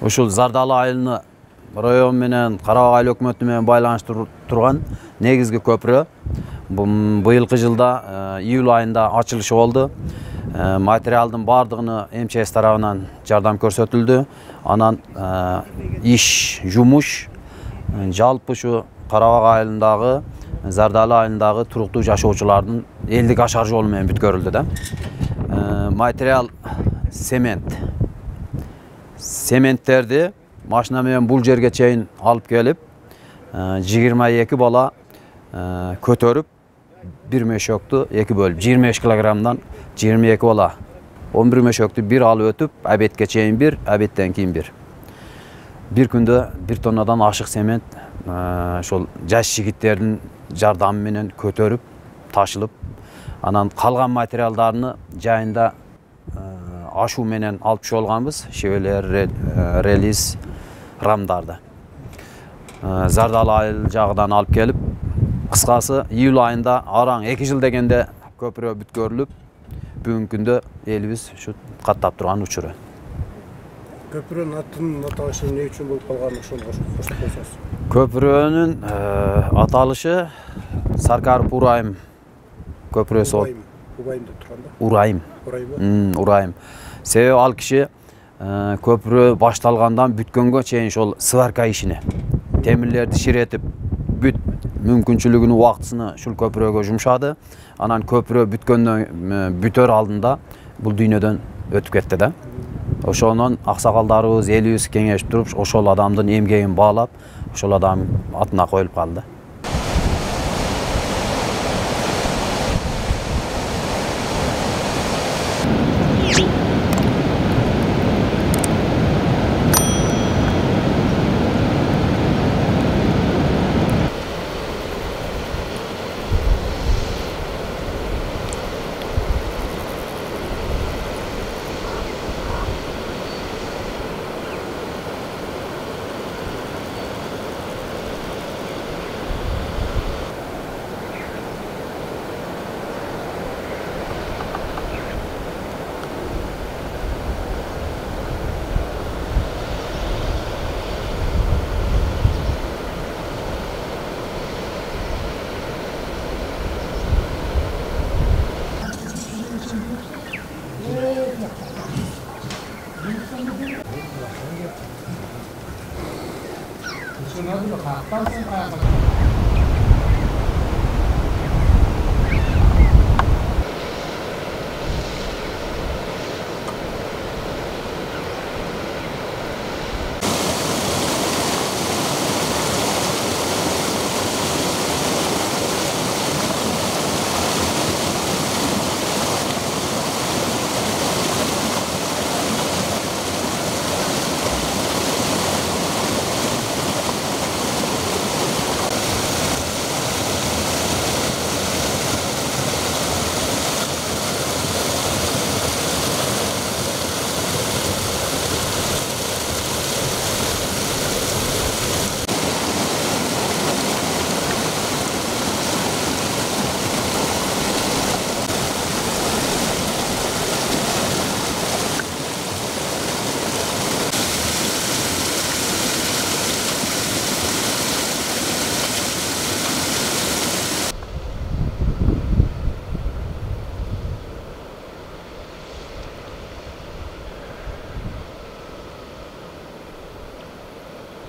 Ушул Зардалы айылыны район менен Карабак айыл өкмөтү менен байланыштырып турган негизги көпүрө. Быйылкы жылда июль айында ачылышы болду. Материалдын бардыгына МЧС тарабынан жардам көрсөтүлдү. Анан жумуш жалпы ушу Карабак айылындагы Зардалы айылындагы туруктуу жашоочулардын элдик ашар жолу менен бүткөрүлдү да. Материал сементтерди машина менен бул жерге чейин алып келип 22 бала көтөрүп бир мешокту 2 бөлүп 25 килограммдан 22 бала 11 мешокту бир алып өтүп обедке чейин бир, обедтен кийин бир күндө 1 тоннадан ашык семент ошол жаш жигиттердин жардамы менен көтөрүп ташылып, анан калган материалдарды жайында ашуу менен алып чыгылганбыз, шебелер, релиз, рамдарды. Зардалы айыл жагынан алып келип, кыскасы июль айында араң 2 жыл дегенде көпүрө бүткөрүлүп, бүгүнкү күндө элибиз ушу каттап турган учуру. Köprünün atının atılışı ne için bulup kalganı ошол koşup koysаңыз? Köprünün atılışı Sarkarып Урайым köprüsü oldu. Урайымда турганда? Урайым. Урайым. Себеби ал киши көпүрө башталгандан бүткөнгө чейин ошол сварка ишине, темирлерди ширетип, бүт мүмкүнчүлүгүнүн убактысына ушул көпүрөгө жумшады. Анан көпүрө бүткөндөн бүтөр алдында бул дүйнөдөн өтүп кетти да. Ошонун аксакалдарыбыз, элибиз кеңешип туруп, ошол адамдын эмгегин баалап, ошол адам атына коюлуп калды.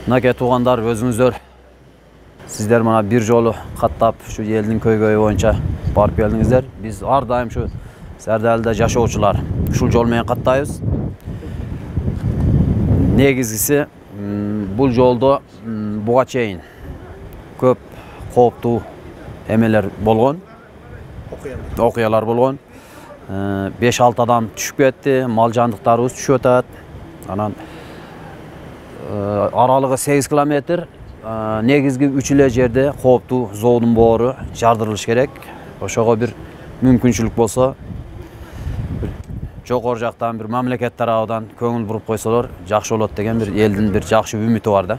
Мынакей туугандар, өзүңүздөр сиздер мына бир жолу каттап ушу элдин көйгөйү боюнча барып келдиңиздер. Биз ар дайым ушу Сардалда жашоочулар ушул жол менен каттайбыз. Негизгиси бул жолдо буга чейин көп кооптуу эмелер болгон, окуялар болгон. 5-6 адам түшүп кетти, мал жандыктарыбыз түшүп атат. Анан аралыгы 8 километр, негизги 3 эле жерде кооптуу зоодун боору жардырылыш керек. Ошого бир мүмкүнчүлүк болсо, жогору жактан бир мамлекет тарабынан көңүл буруп койсолор жакшы болот деген бир элдин бир жакшы үмүтү бар да.